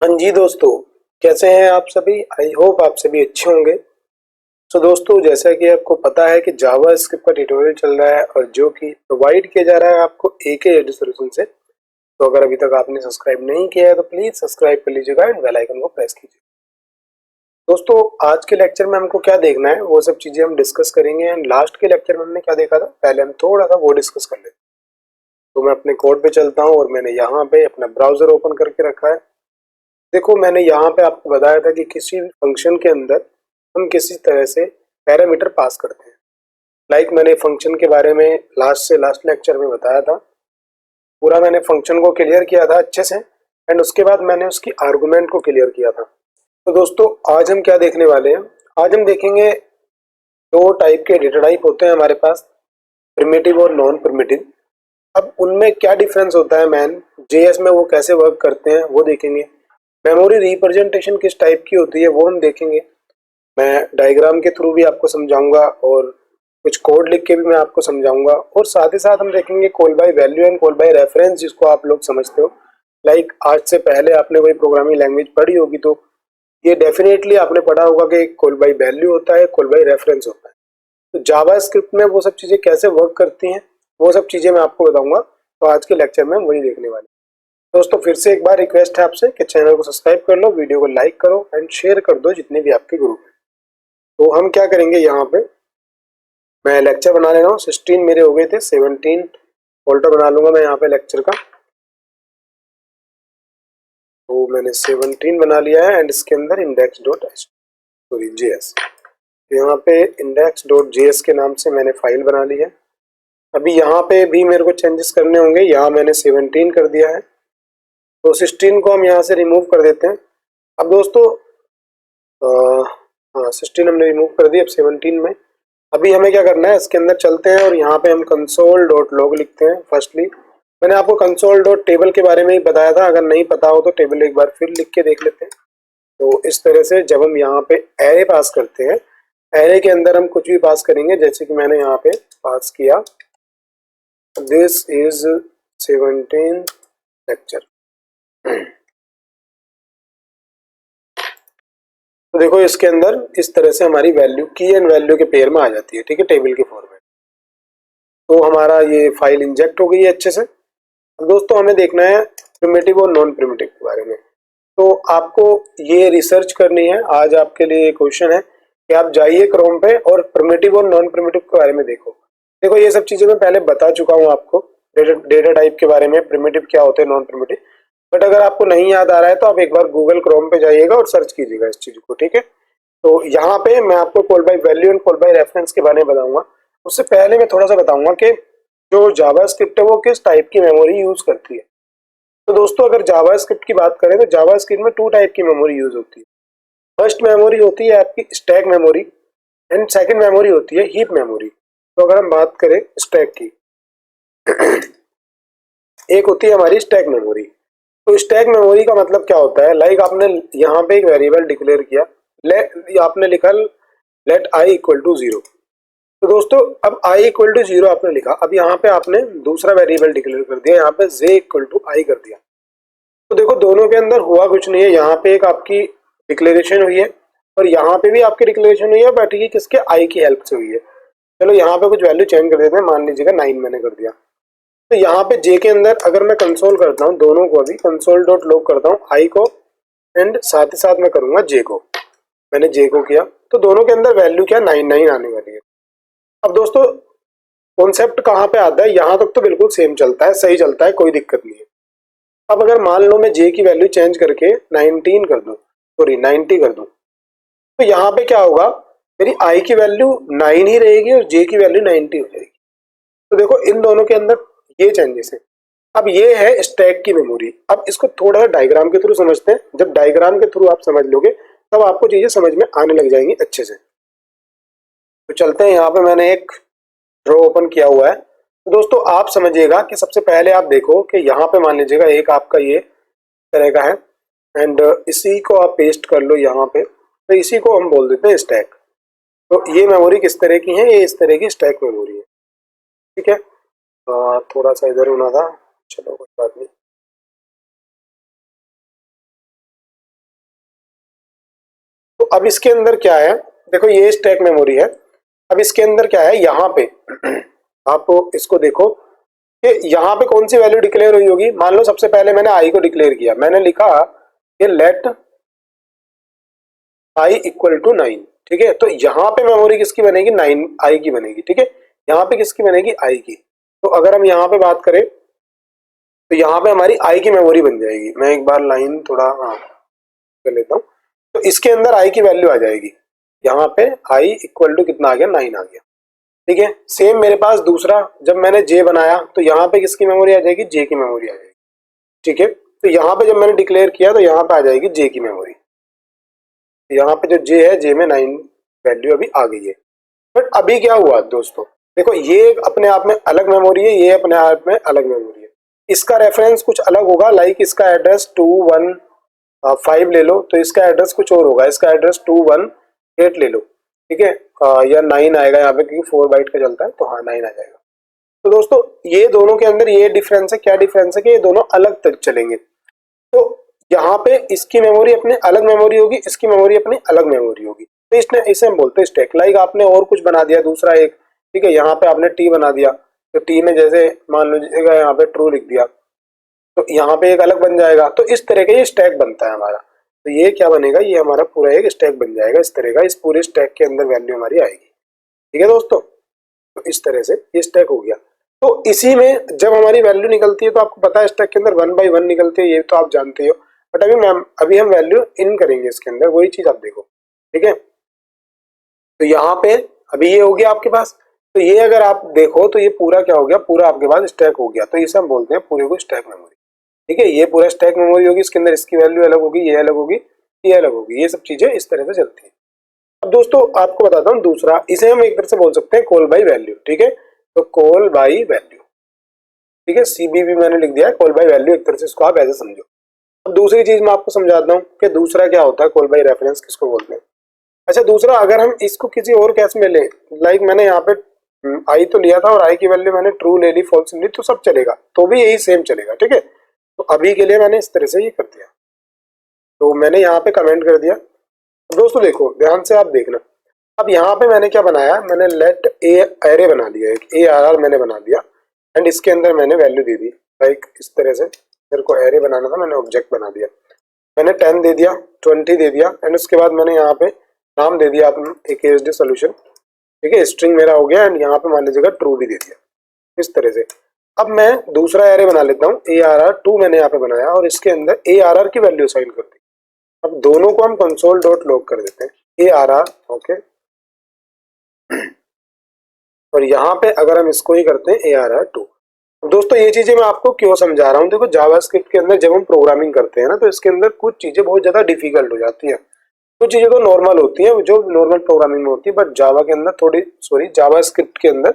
हाँ जी दोस्तों, कैसे हैं आप सभी। आई होप आप सभी अच्छे होंगे। तो दोस्तों, जैसा कि आपको पता है कि जावा स्क्रिप्ट का ट्यूटोरियल चल रहा है और जो कि प्रोवाइड किया जा रहा है आपको एके एडु सॉल्यूशन से। तो अगर अभी तक आपने सब्सक्राइब नहीं किया है तो प्लीज सब्सक्राइब कर लीजिएगा एंड बेल आइकन को प्रेस कीजिए। दोस्तों, आज के लेक्चर में हमको क्या देखना है वो सब चीजें हम डिस्कस करेंगे। एंड लास्ट के लेक्चर में हमने क्या देखा था, पहले हम थोड़ा सा वो डिस्कस कर लेते हैं। तो मैं अपने कोड पे चलता हूँ और मैंने यहाँ पे अपना ब्राउजर ओपन करके रखा है। देखो, मैंने यहाँ पे आपको बताया था कि किसी भी फंक्शन के अंदर हम किसी तरह से पैरामीटर पास करते हैं। मैंने फंक्शन के बारे में लास्ट से लास्ट लेक्चर में बताया था। पूरा मैंने फंक्शन को क्लियर किया था अच्छे से एंड उसके बाद मैंने उसकी आर्गुमेंट को क्लियर किया था। तो दोस्तों, आज हम क्या देखने वाले हैं, आज हम देखेंगे दो टाइप के डेटा टाइप होते हैं हमारे पास, प्रिमिटिव और नॉन प्रिमिटिव। अब उनमें क्या डिफरेंस होता है, मैन जेएस में वो कैसे वर्क करते हैं वो देखेंगे। मेमोरी रिप्रेजेंटेशन किस टाइप की होती है वो हम देखेंगे। मैं डायग्राम के थ्रू भी आपको समझाऊंगा और कुछ कोड लिख के भी मैं आपको समझाऊंगा। और साथ ही साथ हम देखेंगे call by value and call by reference, जिसको आप लोग समझते हो। आज से पहले आपने कोई प्रोग्रामिंग लैंग्वेज पढ़ी होगी तो ये डेफिनेटली आपने पढ़ा होगा कि कॉल बाय वैल्यू होता है, कॉल बाय रेफरेंस होता है। तो जावा स्क्रिप्ट में वो सब चीज़ें कैसे वर्क करती हैं वो सब चीज़ें मैं आपको बताऊंगा। तो आज के लेक्चर में हम वही देखने वाले हैं। दोस्तों, फिर से एक बार रिक्वेस्ट है आपसे कि चैनल को सब्सक्राइब कर लो, वीडियो को लाइक करो एंड शेयर कर दो जितने भी आपके ग्रुप हैं। तो हम क्या करेंगे, यहाँ पे मैं लेक्चर बना ले रहा हूँ। 16 मेरे हो गए थे, 17 फोल्डर बना लूंगा मैं यहाँ पे लेक्चर का। तो मैंने 17 बना लिया है एंड इसके अंदर इंडेक्स डॉट सॉरी जेएस, यहाँ पे इंडेक्स डॉट जेएस के नाम से मैंने फाइल बना ली है। अभी यहाँ पे भी मेरे को चेंजेस करने होंगे। यहाँ मैंने 17 कर दिया है तो 16 को हम यहाँ से रिमूव कर देते हैं। अब दोस्तों, हाँ 16 हमने रिमूव कर दी। अब 17 में अभी हमें क्या करना है, इसके अंदर चलते हैं और यहाँ पे हम कंसोल डॉट लॉग लिखते हैं। फर्स्टली मैंने आपको कंसोल डॉट टेबल के बारे में ही बताया था, अगर नहीं पता हो तो टेबल एक बार फिर लिख के देख लेते हैं। तो इस तरह से जब हम यहाँ पे एरे पास करते हैं, एरे के अंदर हम कुछ भी पास करेंगे, जैसे कि मैंने यहाँ पे पास किया दिस इज 17 लेक्चर। तो देखो, इसके अंदर इस तरह से हमारी वैल्यू की एंड वैल्यू के पेयर में आ जाती है, ठीक है, टेबल के फॉर्मेट। तो हमारा ये फाइल इंजेक्ट हो गई है अच्छे से। अब दोस्तों, हमें देखना है प्रिमिटिव और नॉन प्रिमिटिव के बारे में। तो आपको ये रिसर्च करनी है। आज आपके लिए ये क्वेश्चन है कि आप जाइए क्रोम पे और प्रिमिटिव और नॉन प्रिमिटिव के बारे में देखो। देखो, ये सब चीजें मैं पहले बता चुका हूँ आपको, डेटा टाइप के बारे में, प्रिमिटिव क्या होते हैं, नॉन प्रिमिटिव। बट अगर आपको नहीं याद आ रहा है तो आप एक बार गूगल क्रोम पे जाइएगा और सर्च कीजिएगा इस चीज को, ठीक है। तो यहाँ पे मैं आपको call by value and call by reference के बारे में बताऊंगा। उससे पहले मैं थोड़ा सा बताऊंगा कि जो जावा स्क्रिप्ट है वो किस टाइप की मेमोरी यूज करती है। तो दोस्तों, अगर जावा स्क्रिप्ट की बात करें तो जावा स्क्रिप्ट में टू टाइप की मेमोरी यूज होती है। फर्स्ट मेमोरी होती है आपकी stack memory and second memory होती है हीप मेमोरी। तो अगर हम बात करें स्टैक की, एक होती है हमारी स्टैक मेमोरी। तो स्टैक मेमोरी का मतलब क्या होता है, आपने यहाँ पे एक वेरिएबल डिक्लेयर किया, आपने लिखा लेट आई इक्वल टू 0। तो दोस्तों, अब आई इक्वल टू 0 आपने लिखा। अब यहाँ पे आपने दूसरा वेरिएबल डिक्लेयर कर दिया, यहाँ पे जे इक्वल टू आई कर दिया। तो देखो, दोनों के अंदर हुआ कुछ नहीं है। यहाँ पे एक आपकी डिक्लेरेशन हुई है और यहाँ पे भी आपकी डिक्लेरेशन हुई है, बट ये किसके, आई की हेल्प से हुई है। चलो यहाँ पे कुछ वैल्यू चेंज कर देते हैं, मान लीजिएगा 9 मैंने कर दिया। तो यहाँ पे जे के अंदर अगर मैं कंसोल करता हूँ, दोनों को अभी कंसोल डॉट लॉग करता हूँ, आई को एंड साथ ही साथ मैं करूंगा जे को। मैंने जे को किया तो दोनों के अंदर वैल्यू क्या, 9 आने वाली है। अब दोस्तों, कॉन्सेप्ट कहाँ पे आता है, यहाँ तक तो बिल्कुल सेम चलता है, सही चलता है, कोई दिक्कत नहीं है। अब अगर मान लो मैं जे की वैल्यू चेंज करके 19 कर दूं, सॉरी 90 कर दूं, तो यहाँ पे क्या होगा, मेरी आई की वैल्यू 9 ही रहेगी और जे की वैल्यू 90 हो जाएगी। तो देखो, इन दोनों के अंदर ये चेंजेस है। अब ये है स्टैक की मेमोरी। अब इसको थोड़ा सा डायग्राम के थ्रू समझते हैं। जब डायग्राम के थ्रू आप समझ लोगे तब आपको चीजें समझ में आने लग जाएंगी अच्छे से। तो चलते हैं, यहाँ पे मैंने एक ड्रॉ ओपन किया हुआ है। तो दोस्तों, आप समझिएगा कि सबसे पहले आप देखो कि यहाँ पे मान लीजिएगा एक आपका ये तरह का है एंड इसी को आप पेस्ट कर लो यहाँ पे। तो इसी को हम बोल देते हैं स्टैक। तो ये मेमोरी किस तरह की है, ये इस तरह की स्टैक मेमोरी है, ठीक है। थोड़ा सा इधर होना था, चलो कोई बात नहीं। अब इसके अंदर क्या है, देखो ये स्टैक मेमोरी है। अब इसके अंदर क्या है, यहाँ पे आप इसको देखो कि यहाँ पे कौन सी वैल्यू डिक्लेयर हुई होगी। मान लो सबसे पहले मैंने आई को डिक्लेयर किया, मैंने लिखा कि लेट आई इक्वल टू 9, ठीक है। तो यहाँ पे मेमोरी किसकी बनेगी, 9 आई की बनेगी, ठीक है। यहाँ पे किसकी बनेगी, आई की। तो अगर हम यहाँ पे बात करें तो यहाँ पे हमारी आई की मेमोरी बन जाएगी। मैं एक बार लाइन थोड़ा कर लेता हूँ। तो इसके अंदर आई की वैल्यू आ जाएगी, यहाँ पे आई इक्वल टू कितना आ गया, 9 आ गया, ठीक है। सेम मेरे पास दूसरा, जब मैंने जे बनाया तो यहाँ पे किसकी मेमोरी आ जाएगी, जे की मेमोरी आ जाएगी, ठीक है। तो यहाँ पे जब मैंने डिक्लेयर किया तो यहाँ पे आ जाएगी जे की मेमोरी। यहाँ पे जो जे है, जे में 9 वैल्यू अभी आ गई है। बट अभी क्या हुआ दोस्तों, देखो ये अपने आप में अलग मेमोरी है, ये अपने आप में अलग मेमोरी है। इसका रेफरेंस कुछ अलग होगा, लाइक इसका एड्रेस 215 ले लो तो इसका एड्रेस कुछ और होगा, इसका एड्रेस 218 ले लो, ठीक है। या 9 आएगा यहाँ पे क्योंकि 4 बाइट का चलता है, तो हाँ 9 आ जाएगा। तो दोस्तों ये दोनों के अंदर ये डिफरेंस है, क्या डिफरेंस है कि ये दोनों अलग तक चलेंगे। तो यहाँ पे इसकी मेमोरी अपने अलग मेमोरी होगी, इसकी मेमोरी अपनी अलग मेमोरी होगी। तो इसने इसे हम बोलते हैं स्टैक। लाइक आपने और कुछ बना दिया दूसरा एक, ठीक है, यहाँ पे आपने टी बना दिया, तो टी में जैसे मान लीजिएगा यहाँ पे ट्रू लिख दिया तो यहाँ पे एक अलग बन जाएगा। तो इस तरह का ये स्टैक बनता है हमारा। तो ये क्या बनेगा, ये हमारा पूरा एक स्टैक बन जाएगा इस तरह का। इस पूरे स्टैक के अंदर वैल्यू हमारी आएगी, ठीक है दोस्तों। तो इस तरह से ये स्टैक हो गया। तो इसी में जब हमारी वैल्यू निकलती है तो आपको पता है स्टैक के अंदर 1 बाई 1 निकलती है, ये तो आप जानते हो। बट अभी हम वैल्यू इन करेंगे इसके अंदर, वही चीज आप देखो, ठीक है। तो यहाँ पे अभी ये हो गया आपके पास। तो ये अगर आप देखो तो ये पूरा क्या हो गया, पूरा आपके पास स्टैक हो गया। तो इसे हम बोलते हैं पूरे को स्टैक मेमोरी, ठीक है। ये पूरा स्टैक मेमोरी होगी, इसके अंदर इसकी वैल्यू अलग होगी, ये अलग होगी, ये अलग होगी, ये सब चीजें इस तरह से चलती है। अब दोस्तों आपको बताता हूँ दूसरा, इसे हम एक तरह से बोल सकते हैं कॉल बाई वैल्यू, ठीक है। तो कॉल बाई वैल्यू, ठीक है, सीबीवी मैंने लिख दिया है, कॉल बाई वैल्यू, एक तरह से इसको आप ऐसे समझो। अब दूसरी चीज मैं आपको समझाता हूँ कि दूसरा क्या होता है, कॉल बाई रेफरेंस किसको बोलते हैं। अच्छा दूसरा, अगर हम इसको किसी और केस में ले, लाइक मैंने यहाँ पे आई तो लिया था और आई की वैल्यू मैंने ट्रू ले ली, फॉल्स ली, तो सब चलेगा, तो भी यही सेम चलेगा, ठीक है। तो अभी के लिए मैंने इस तरह से ये कर दिया, तो मैंने यहाँ पे कमेंट कर दिया। दोस्तों देखो ध्यान से आप देखना, अब यहाँ पे मैंने क्या बनाया, मैंने लेट ए एरे बना दिया, एक ए आर आर मैंने बना दिया एंड इसके अंदर मैंने वैल्यू दे दी। लाइक इस तरह से मेरे को एरे बनाना था, मैंने ऑब्जेक्ट बना दिया, मैंने 10 दे दिया, 20 दे दिया एंड उसके बाद मैंने यहाँ पे नाम दे दिया अपना एक ASD सोल्यूशन, ठीक है। स्ट्रिंग मेरा हो गया एंड यहाँ पे मान लीजिएगा ट्रू भी दे दिया इस तरह से। अब मैं दूसरा एरे बना लेता हूँ, ARR2 मैंने यहाँ पे बनाया और इसके अंदर ARR की वैल्यू असाइन कर दी। अब दोनों को हम कंसोल डॉट लॉग कर देते हैं ARR, ओके। और यहाँ पे अगर हम इसको ही करते हैं ARR2। दोस्तों ये चीजें मैं आपको क्यों समझा रहा हूँ, देखो जावास्क्रिप्ट के अंदर जब हम प्रोग्रामिंग करते हैं ना, तो इसके अंदर कुछ चीजें बहुत ज्यादा डिफिकल्ट हो जाती हैं, कुछ चीजें तो नॉर्मल होती हैं जो नॉर्मल प्रोग्रामिंग में होती है, बट जावा के अंदर थोड़ी, सॉरी जावास्क्रिप्ट के अंदर,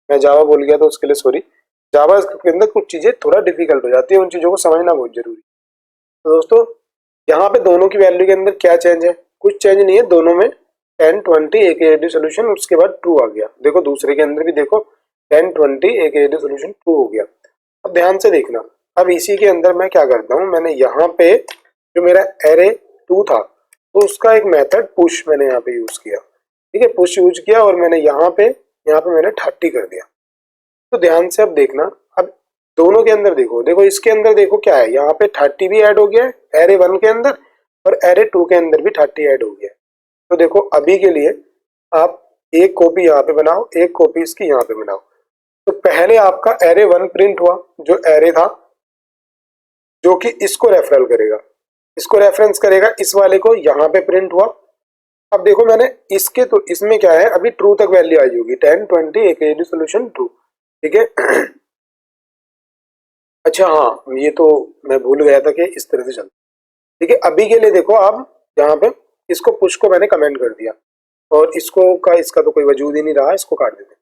मैं जावा बोल गया तो उसके लिए सॉरी, जावास्क्रिप्ट के अंदर कुछ चीजें थोड़ा डिफिकल्ट हो जाती है, उन चीजों को समझना बहुत जरूरी है। तो दोस्तों यहाँ पे दोनों की वैल्यू के अंदर क्या चेंज है, कुछ चेंज नहीं है, दोनों में 10 20 एक ASD सोल्यूशन, उसके बाद ट्रू आ गया। देखो दूसरे के अंदर भी देखो 10 20 एक ASD सोल्यूशन ट्रू हो गया। अब ध्यान से देखना, अब इसी के अंदर मैं क्या करता हूँ, मैंने यहाँ पे जो मेरा एरे 2 था तो उसका एक मेथड पुश मैंने यहाँ पे यूज किया, ठीक है, पुश यूज किया और मैंने यहाँ पे मैंने 30 कर दिया। तो ध्यान से अब देखना, अब दोनों के अंदर देखो, देखो इसके अंदर देखो क्या है, यहाँ पे 30 भी ऐड हो गया है एरे 1 के अंदर और एरे 2 के अंदर भी 30 ऐड हो गया है। तो देखो अभी के लिए आप एक कॉपी यहाँ पे बनाओ, एक कॉपी इसकी यहाँ पे बनाओ। तो पहले आपका एरे 1 प्रिंट हुआ, जो एरे था जो कि इसको रेफरल करेगा, इसको रेफरेंस करेगा, इस वाले को यहाँ पे प्रिंट हुआ। अब देखो मैंने इसके, तो इसमें क्या है, अभी ट्रू तक वैल्यू आई होगी, 10 20 एक ASD सोल्यूशन ट्रू, ठीक है। अच्छा हाँ, ये तो मैं भूल गया था कि इस तरह से चलता, ठीक है। अभी के लिए देखो आप यहाँ पे इसको पुश को मैंने कमेंट कर दिया और इसका तो कोई वजूद ही नहीं रहा, इसको काट देते हैं।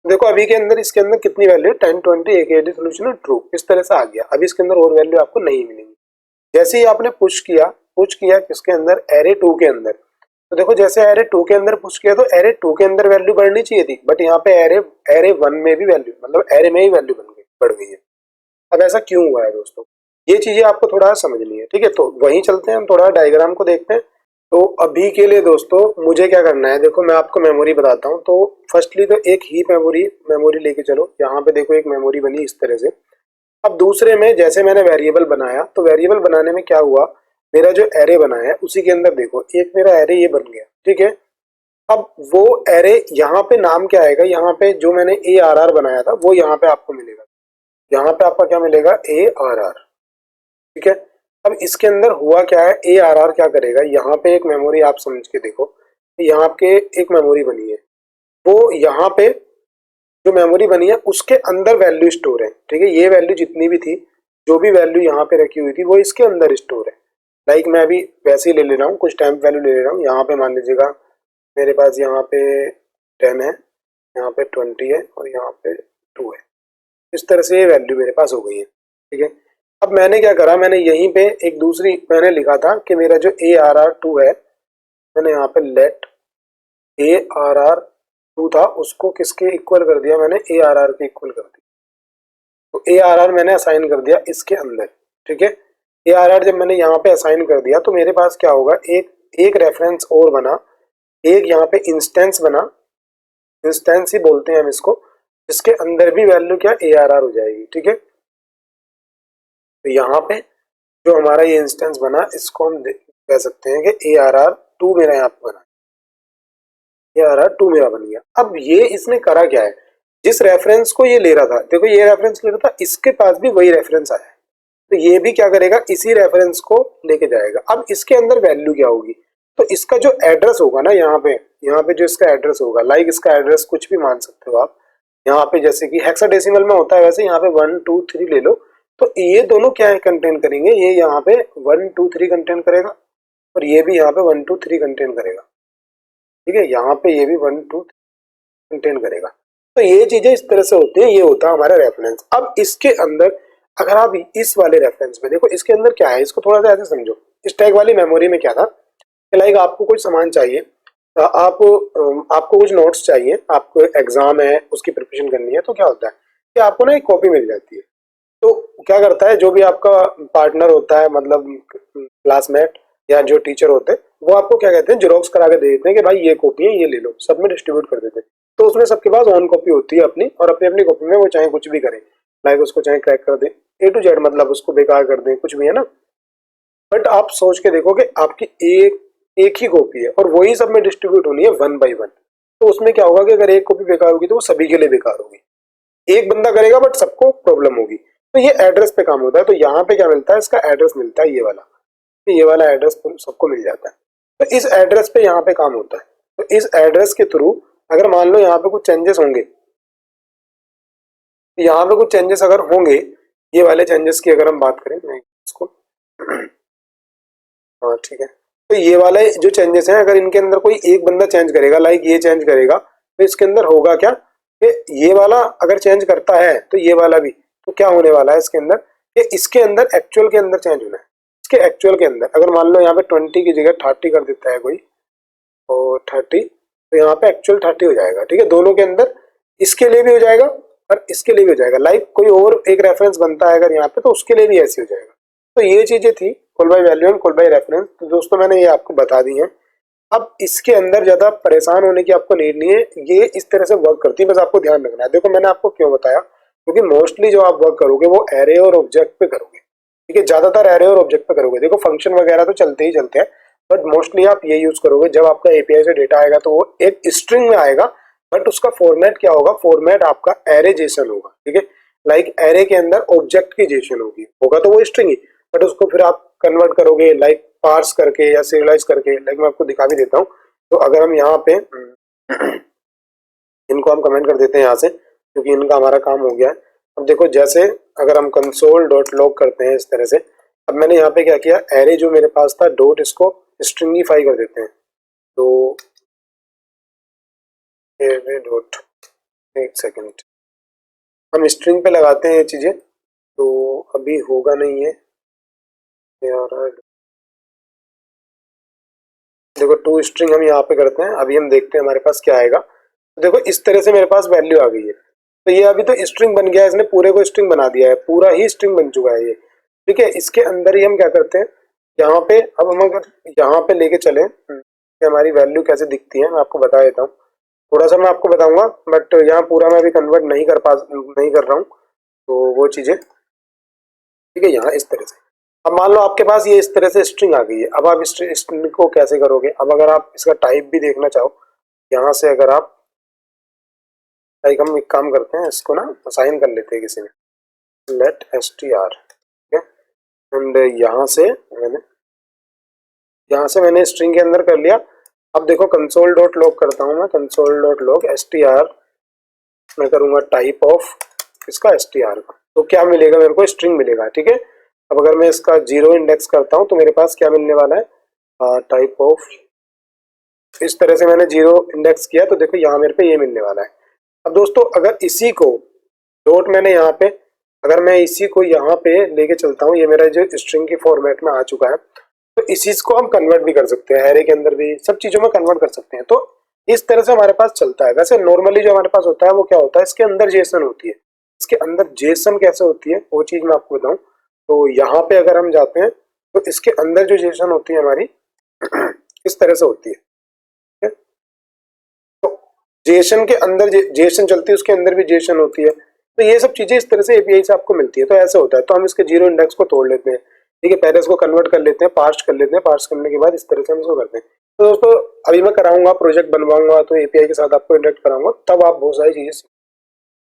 देखो अभी के अंदर इसके अंदर कितनी वैल्यू है, 10 20 एक ASD सोल्यूशन ट्रू, इस तरह से आ गया। अभी इसके अंदर और वैल्यू आपको नहीं मिलेंगी। जैसे ही आपने पुश किया किसके अंदर, एरे 2 के अंदर, तो देखो जैसे एरे 2 के अंदर पुश किया तो एरे 2 के अंदर वैल्यू बढ़नी चाहिए थी, बट यहाँ पे एरे 1 में भी वैल्यू, मतलब एरे में ही वैल्यू बढ़ गई है। अब ऐसा क्यों हुआ है दोस्तों, ये चीजें आपको थोड़ा समझनी है, ठीक है। तो वहीं चलते हैं, हम थोड़ा डायग्राम को देखते हैं तो अभी के लिए दोस्तों मुझे क्या करना है, देखो मैं आपको मेमोरी बताता हूँ। तो फर्स्टली तो एक ही मेमोरी लेके चलो। यहाँ पे देखो एक मेमोरी बनी इस तरह से। अब दूसरे में जैसे मैंने वेरिएबल बनाया, तो वेरिएबल बनाने में क्या हुआ, मेरा जो एरे बना है उसी के अंदर देखो एक मेरा एरे ये बन गया, ठीक है। अब वो एरे यहाँ पे नाम क्या आएगा, यहाँ पे जो मैंने ARR बनाया था वो यहाँ पे आपको मिलेगा। यहाँ पे आपका क्या मिलेगा, ARR, ठीक है। अब इसके अंदर हुआ क्या है, ARR क्या करेगा, यहाँ पे एक मेमोरी आप समझ के देखो, यहाँ पे एक मेमोरी बनी है, वो यहाँ पे जो मेमोरी बनी है उसके अंदर वैल्यू स्टोर है, ठीक है। ये वैल्यू जितनी भी थी, जो भी वैल्यू यहाँ पे रखी हुई थी वो इसके अंदर स्टोर है। लाइक मैं अभी वैसे ही ले रहा हूँ, कुछ टेम्प वैल्यू ले रहा हूँ। यहाँ पे मान लीजिएगा मेरे पास यहाँ पे 10 है, यहाँ पे 20 है और यहाँ पे 2 है। इस तरह से ये वैल्यू मेरे पास हो गई है, ठीक है। अब मैंने क्या करा, मैंने यहीं पे एक दूसरी मैंने लिखा था कि मेरा जो ARR2 है, मैंने यहाँ पे लेट ARR2 था उसको किसके इक्वल कर दिया, मैंने ARR के इक्वल कर दिया। तो ARR मैंने असाइन कर दिया इसके अंदर, ठीक है। ARR जब मैंने यहाँ पे असाइन कर दिया तो मेरे पास क्या होगा, एक रेफरेंस और बना, एक यहाँ पे इंस्टेंस बना, इंस्टेंस ही बोलते हैं हम इसको, जिसके अंदर भी वैल्यू क्या ARR हो जाएगी, ठीक है। तो यहाँ पे जो हमारा ये इंस्टेंस बना, इसको हम कह सकते हैं कि ARR2 मेरा यहाँ पे बना, ARR2 मेरा बन गया। अब ये इसने करा क्या है, जिस रेफरेंस को ये ले रहा था, देखो ये रेफरेंस ले रहा था, इसके पास भी वही रेफरेंस आया है, तो ये भी क्या करेगा, इसी रेफरेंस को लेके जाएगा। अब इसके अंदर वैल्यू क्या होगी, तो इसका जो एड्रेस होगा ना, यहाँ पे जो इसका एड्रेस होगा, लाइक इसका एड्रेस कुछ भी मान सकते हो आप। यहाँ पे जैसे कि हेक्साडेसिमल में होता है, वैसे यहाँ पे 1 2 3 ले लो, तो ये दोनों क्या कंटेन करेंगे, ये यहाँ पे 1 2 3 कंटेन करेगा और ये भी यहाँ पे 1 2 3 कंटेन करेगा, ठीक है। यहाँ पे ये भी 1 2 कंटेन करेगा। तो ये चीजें इस तरह से होती है, ये होता है हमारा रेफरेंस। अब इसके अंदर अगर आप इस वाले रेफरेंस में देखो, इसके अंदर क्या है, इसको थोड़ा सा ऐसे समझो। स्टैक वाली मेमोरी में क्या था, लाइक आपको कुछ सामान चाहिए, आपको कुछ नोट्स चाहिए, आपको एग्जाम है उसकी प्रिपरेशन करनी है, तो क्या होता है कि आपको ना एक कॉपी मिल जाती है। तो क्या करता है, जो भी आपका पार्टनर होता है, मतलब क्लासमेट या जो टीचर होते हैं, वो आपको क्या कहते हैं, जेरोक्स करा के दे देते हैं कि भाई ये कॉपी है, ये ले लो, सब में डिस्ट्रीब्यूट कर देते हैं। तो उसमें सबके पास ऑन कॉपी होती है अपनी, और अपनी अपनी कॉपी में वो चाहे कुछ भी करें, लाइक उसको चाहे क्रैक कर दे A to Z, मतलब उसको बेकार कर दें, कुछ भी है ना। बट आप सोच के देखो कि आपकी एक ही कॉपी है और वही सब में डिस्ट्रीब्यूट होनी है 1 by 1। तो उसमें क्या होगा कि अगर एक कॉपी बेकार होगी तो वो सभी के लिए बेकार होगी, एक बंदा करेगा बट सबको प्रॉब्लम होगी। तो ये एड्रेस पे काम होता है। तो यहाँ पे क्या मिलता है, इसका एड्रेस मिलता है, ये वाला, तो ये वाला एड्रेस सबको मिल जाता है। तो इस एड्रेस पे यहाँ पे काम होता है। तो इस एड्रेस के थ्रू अगर मान लो यहाँ पे कुछ चेंजेस होंगे, यहाँ पे कुछ चेंजेस अगर होंगे, ये वाले चेंजेस की अगर हम बात करें, मैं इसको हाँ ठीक है। तो ये वाले जो चेंजेस हैं, अगर इनके अंदर कोई एक बंदा चेंज करेगा, लाइक ये चेंज करेगा, तो इसके अंदर होगा क्या कि ये वाला अगर चेंज करता है तो ये वाला भी, तो क्या होने वाला है इसके अंदर कि इसके अंदर एक्चुअल के अंदर चेंज होना है। इसके एक्चुअल के अंदर अगर मान लो यहाँ पे 20 की जगह 30 कर देता है कोई, और 30, तो यहाँ पे एक्चुअल 30 हो जाएगा, ठीक है। दोनों के अंदर इसके लिए भी हो जाएगा और इसके लिए भी हो जाएगा। लाइक कोई और एक रेफरेंस बनता है अगर यहाँ पे, तो उसके लिए भी ऐसे हो जाएगा। तो ये चीजें थी call by value and call by reference. तो दोस्तों मैंने ये आपको बता दी है। अब इसके अंदर ज्यादा परेशान होने की आपको नीड नहीं है, ये इस तरह से वर्क करती है, बस आपको ध्यान रखना है। देखो मैंने आपको क्यों बताया, क्योंकि मोस्टली जो आप वर्क करोगे वो एरे और ऑब्जेक्ट पे करोगे, ठीक है। ज्यादातर एरे और ऑब्जेक्ट पे करोगे। देखो फंक्शन वगैरह तो चलते ही चलते हैं, बट मोस्टली आप ये यूज करोगे। जब आपका एपीआई से डेटा आएगा तो वो एक स्ट्रिंग में आएगा, बट उसका फॉर्मेट क्या होगा, फॉर्मेट आपका एरे जेसन होगा, ठीक है। लाइक एरे के अंदर ऑब्जेक्ट की जेसन होगा तो वो स्ट्रिंग ही, बट उसको फिर आप कन्वर्ट करोगे लाइक पार्स करके या सीरियलाइज करके। लाइक मैं आपको दिखा भी देता हूँ। तो अगर हम यहाँ पे इनको हम कमेंट कर देते हैं यहाँ से, क्योंकि इनका हमारा काम हो गया है। अब देखो जैसे अगर हम कंसोल डॉट लॉग करते हैं इस तरह से, अब मैंने यहाँ पे क्या किया, एरे जो मेरे पास था डॉट, इसको स्ट्रिंगीफाई कर देते हैं। तो एरे डॉट, एक सेकेंड, हम स्ट्रिंग पे लगाते हैं ये चीजें, तो अभी होगा नहीं है यार। देखो टू स्ट्रिंग हम यहाँ पे करते हैं, अभी हम देखते हैं हमारे पास क्या आएगा। तो देखो इस तरह से मेरे पास वैल्यू आ गई है। तो ये अभी तो स्ट्रिंग बन गया है, इसने पूरे को स्ट्रिंग बना दिया है, पूरा ही स्ट्रिंग बन चुका है ये, ठीक है। इसके अंदर ही हम क्या करते हैं, यहाँ पे अब हम अगर यहाँ पे लेके चले, कि हमारी वैल्यू कैसे दिखती है मैं आपको बता देता हूँ। थोड़ा सा मैं आपको बताऊंगा, बट यहाँ पूरा मैं अभी कन्वर्ट नहीं कर रहा हूँ, तो वो चीज़ें ठीक है। यहाँ इस तरह से अब मान लो आपके पास ये इस तरह से स्ट्रिंग आ गई है। अब आप इस स्ट्रिंग को कैसे करोगे? अब अगर आप इसका टाइप भी देखना चाहो, यहाँ से अगर आप लाइक हम एक काम करते हैं, इसको ना असाइन कर लेते हैं किसी में, लेट str, ठीक है। एंड यहाँ से मैंने स्ट्रिंग के अंदर कर लिया। अब देखो कंसोल डॉट लॉग करता हूँ मैं, कंसोल डॉट लॉग str मैं करूँगा टाइप ऑफ इसका str का, तो क्या मिलेगा मेरे को? स्ट्रिंग मिलेगा, ठीक है। अब अगर मैं इसका 0 इंडेक्स करता हूँ तो मेरे पास क्या मिलने वाला है? टाइप ऑफ, इस तरह से मैंने 0 इंडेक्स किया तो देखो यहाँ मेरे पे ये मिलने वाला है। अब दोस्तों अगर इसी को डॉट मैंने यहाँ पे, अगर मैं इसी को यहाँ पे लेके चलता हूँ, ये मेरा जो स्ट्रिंग के फॉर्मेट में आ चुका है, तो इसी को हम कन्वर्ट भी कर सकते हैं, एरे के अंदर भी सब चीजों में कन्वर्ट कर सकते हैं। तो इस तरह से हमारे पास चलता है। वैसे नॉर्मली जो हमारे पास होता है वो क्या होता है, इसके अंदर जेसन होती है। इसके अंदर जेसन कैसे होती है वो चीज मैं आपको बताऊं। तो यहाँ पे अगर हम जाते हैं तो इसके अंदर जो जेसन होती है हमारी इस तरह से होती है, ठीक है। तो जेसन के अंदर जेसन चलती है, उसके अंदर भी जेसन होती है। तो ये सब चीजें इस तरह से एपीआई से आपको मिलती है। तो ऐसे होता है। तो हम इसके 0 इंडेक्स को तोड़ लेते हैं, ठीक है। पहले इसको कन्वर्ट कर लेते हैं, पार्स कर लेते हैं, पार्स करने के बाद इस तरह से हम इसको करते हैं। तो दोस्तों अभी मैं कराऊंगा, प्रोजेक्ट बनवाऊंगा, तो एपीआई के साथ आपको इंटरेक्ट कराऊंगा, तब आप बहुत सारी चीजें।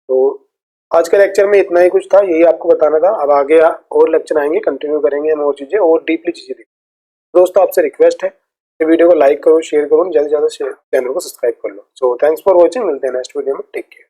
तो आज के लेक्चर में इतना ही कुछ था, यही आपको बताना था। अब आगे और लेक्चर आएंगे, कंटिन्यू करेंगे हम और चीजें और डीपली चीजें देखेंगे। दोस्तों आपसे रिक्वेस्ट है कि वीडियो को लाइक करो, शेयर करो, जल्द से ज्यादा चैनल को सब्सक्राइब कर लो। सो थैंक्स फॉर वॉचिंग, मिलते हैं नेक्स्ट वीडियो में, टेक केयर।